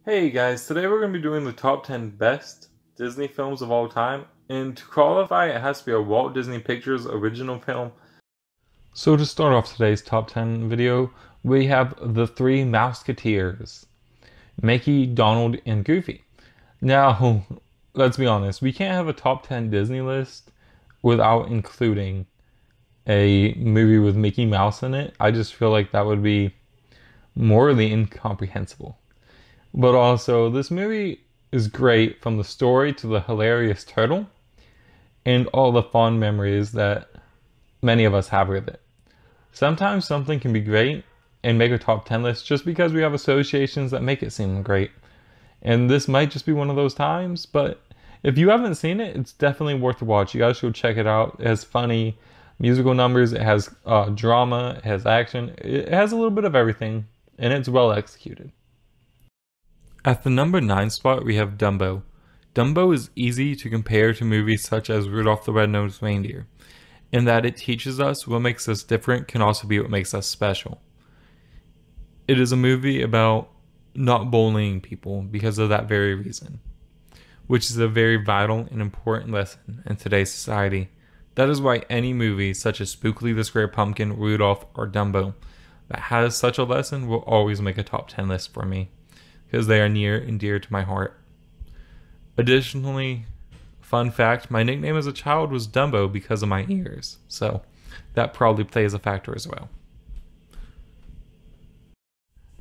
Hey guys, today we're going to be doing the top 10 best Disney films of all time, and to qualify it has to be a Walt Disney Pictures original film. So to start off today's top 10 video, we have the three Musketeers, Mickey, Donald, and Goofy. Now, let's be honest, we can't have a top 10 Disney list without including a movie with Mickey Mouse in it. I just feel like that would be morally incomprehensible. But also, this movie is great from the story to the hilarious turtle and all the fond memories that many of us have with it. Sometimes something can be great and make a top 10 list just because we have associations that make it seem great. And this might just be one of those times, but if you haven't seen it, it's definitely worth a watch. You guys should check it out. It has funny musical numbers, it has drama, it has action, it has a little bit of everything, and it's well executed. At the number 9 spot, we have Dumbo. Dumbo is easy to compare to movies such as Rudolph the Red-Nosed Reindeer, in that it teaches us what makes us different can also be what makes us special. It is a movie about not bullying people because of that very reason, which is a very vital and important lesson in today's society. That is why any movie such as Spookily the Square Pumpkin, Rudolph, or Dumbo that has such a lesson will always make a top 10 list for me, because they are near and dear to my heart. Additionally, fun fact, my nickname as a child was Dumbo because of my ears, so that probably plays a factor as well.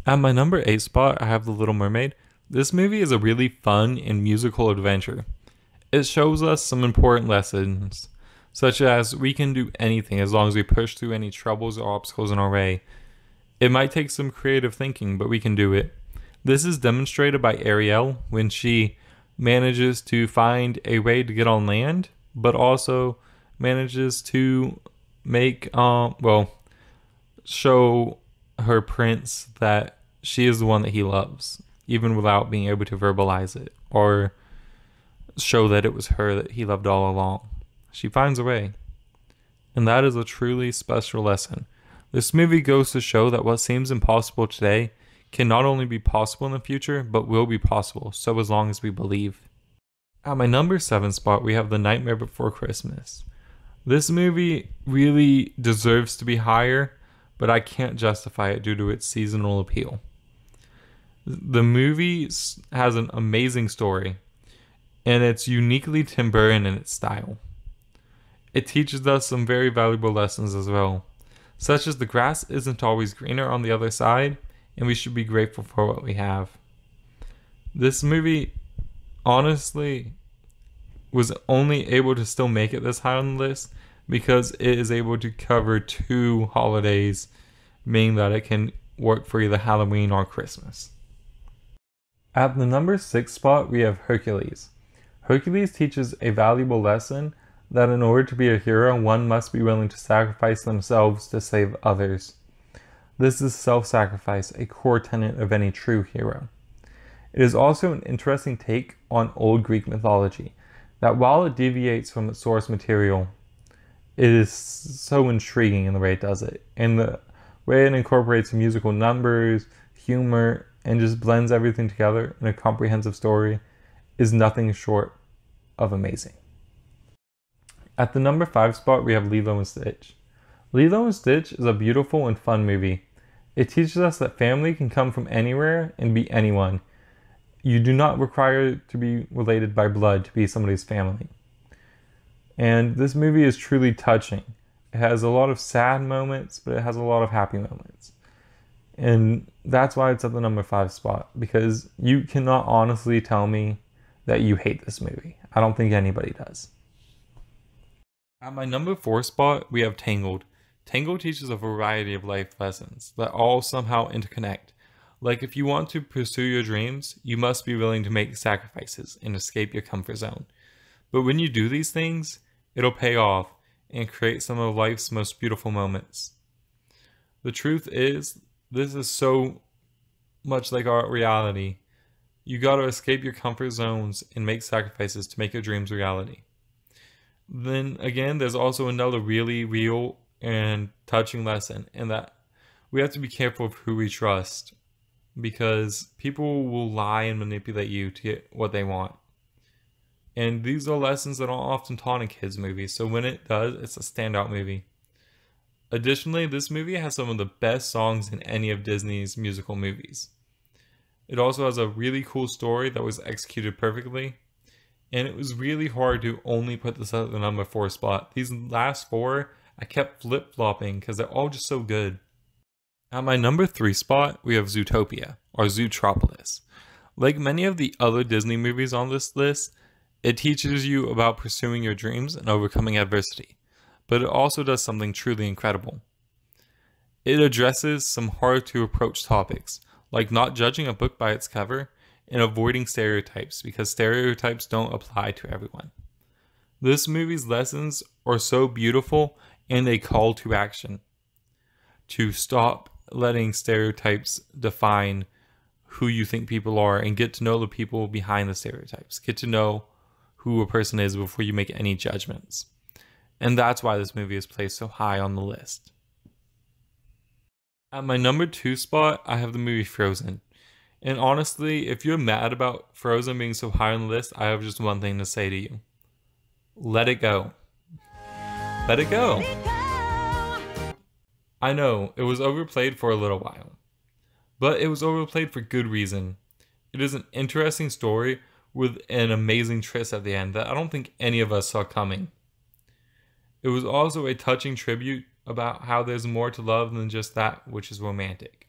At my number 8 spot, I have The Little Mermaid. This movie is a really fun and musical adventure. It shows us some important lessons, such as we can do anything as long as we push through any troubles or obstacles in our way. It might take some creative thinking, but we can do it. This is demonstrated by Ariel when she manages to find a way to get on land, but also manages to make, show her prince that she is the one that he loves, even without being able to verbalize it or show that it was her that he loved all along. She finds a way, and that is a truly special lesson. This movie goes to show that what seems impossible today can not only be possible in the future, but will be possible, so as long as we believe. At my number 7 spot, we have The Nightmare Before Christmas. This movie really deserves to be higher, but I can't justify it due to its seasonal appeal. The movie has an amazing story, and it's uniquely Tim Burton in its style. It teaches us some very valuable lessons as well, such as the grass isn't always greener on the other side, and we should be grateful for what we have. This movie, honestly, was only able to still make it this high on the list because it is able to cover 2 holidays, meaning that it can work for either Halloween or Christmas. At the number 6 spot, we have Hercules. Hercules teaches a valuable lesson that in order to be a hero, one must be willing to sacrifice themselves to save others. This is self-sacrifice, a core tenet of any true hero. It is also an interesting take on old Greek mythology, that while it deviates from its source material, it is so intriguing in the way it does it, and the way it incorporates musical numbers, humor, and just blends everything together in a comprehensive story is nothing short of amazing. At the number 5 spot, we have Lilo and Stitch. Lilo and Stitch is a beautiful and fun movie. It teaches us that family can come from anywhere and be anyone. You do not require to be related by blood to be somebody's family. And this movie is truly touching. It has a lot of sad moments, but it has a lot of happy moments. And that's why it's at the number 5 spot, because you cannot honestly tell me that you hate this movie. I don't think anybody does. At my number 4 spot, we have Tangled. Tangled teaches a variety of life lessons that all somehow interconnect. Like if you want to pursue your dreams, you must be willing to make sacrifices and escape your comfort zone. But when you do these things, it'll pay off and create some of life's most beautiful moments. The truth is, this is so much like our reality. You gotta escape your comfort zones and make sacrifices to make your dreams reality. Then again, there's also another really real and touching lesson in that we have to be careful of who we trust because people will lie and manipulate you to get what they want. And these are lessons that aren't often taught in kids' movies, so when it does, it's a standout movie. Additionally, this movie has some of the best songs in any of Disney's musical movies. It also has a really cool story that was executed perfectly, and it was really hard to only put this at the number 4 spot. These last 4, I kept flip-flopping because they're all just so good. At my number 3 spot, we have Zootopia, or Zootropolis. Like many of the other Disney movies on this list, it teaches you about pursuing your dreams and overcoming adversity, but it also does something truly incredible. It addresses some hard-to-approach topics, like not judging a book by its cover and avoiding stereotypes, because stereotypes don't apply to everyone. This movie's lessons are so beautiful and a call to action. To stop letting stereotypes define who you think people are and get to know the people behind the stereotypes. Get to know who a person is before you make any judgments. And that's why this movie is placed so high on the list. At my number 2 spot, I have the movie Frozen. And honestly, if you're mad about Frozen being so high on the list, I have just one thing to say to you. Let it go. Let it go. I know, it was overplayed for a little while. But it was overplayed for good reason. It is an interesting story with an amazing twist at the end that I don't think any of us saw coming. It was also a touching tribute about how there's more to love than just that which is romantic.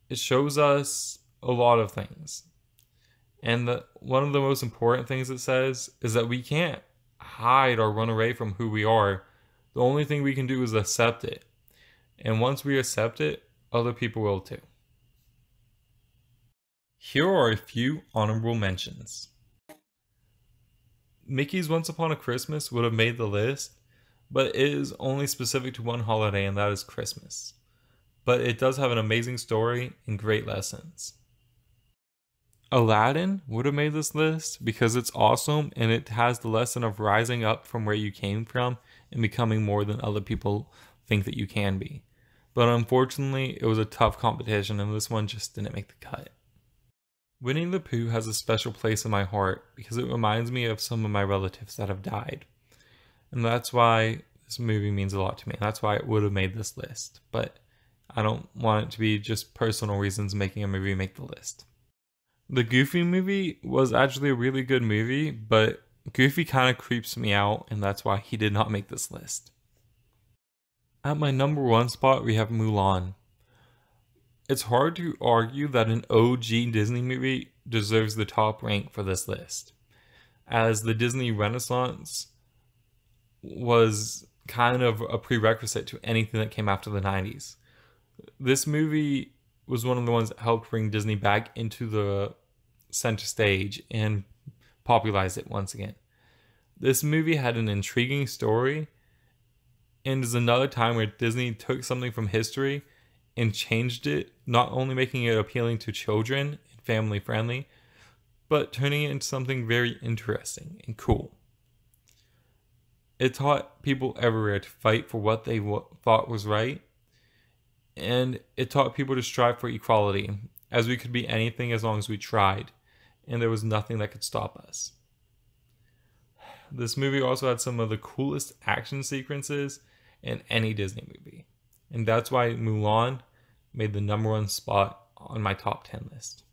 It shows us a lot of things. And one of the most important things it says is that we can't hide or run away from who we are. The only thing we can do is accept it. And once we accept it, other people will too. Here are a few honorable mentions. Mickey's Once Upon a Christmas would have made the list, but it is only specific to one holiday, and that is Christmas. But it does have an amazing story and great lessons. Aladdin would have made this list because it's awesome and it has the lesson of rising up from where you came from and becoming more than other people think that you can be. But unfortunately, it was a tough competition and this one just didn't make the cut. Winnie the Pooh has a special place in my heart because it reminds me of some of my relatives that have died. And that's why this movie means a lot to me. And that's why it would have made this list. But I don't want it to be just personal reasons making a movie make the list. The Goofy movie was actually a really good movie, but Goofy kind of creeps me out, and that's why he did not make this list. At my number 1 spot, we have Mulan. It's hard to argue that an OG Disney movie deserves the top rank for this list, as the Disney Renaissance was kind of a prerequisite to anything that came after the 90s. This movie was one of the ones that helped bring Disney back into the center stage and popularize it once again. This movie had an intriguing story and is another time where Disney took something from history and changed it, not only making it appealing to children and family friendly, but turning it into something very interesting and cool. It taught people everywhere to fight for what they thought was right, and it taught people to strive for equality, as we could be anything as long as we tried, and there was nothing that could stop us. This movie also had some of the coolest action sequences in any Disney movie, and that's why Mulan made the number 1 spot on my top 10 list.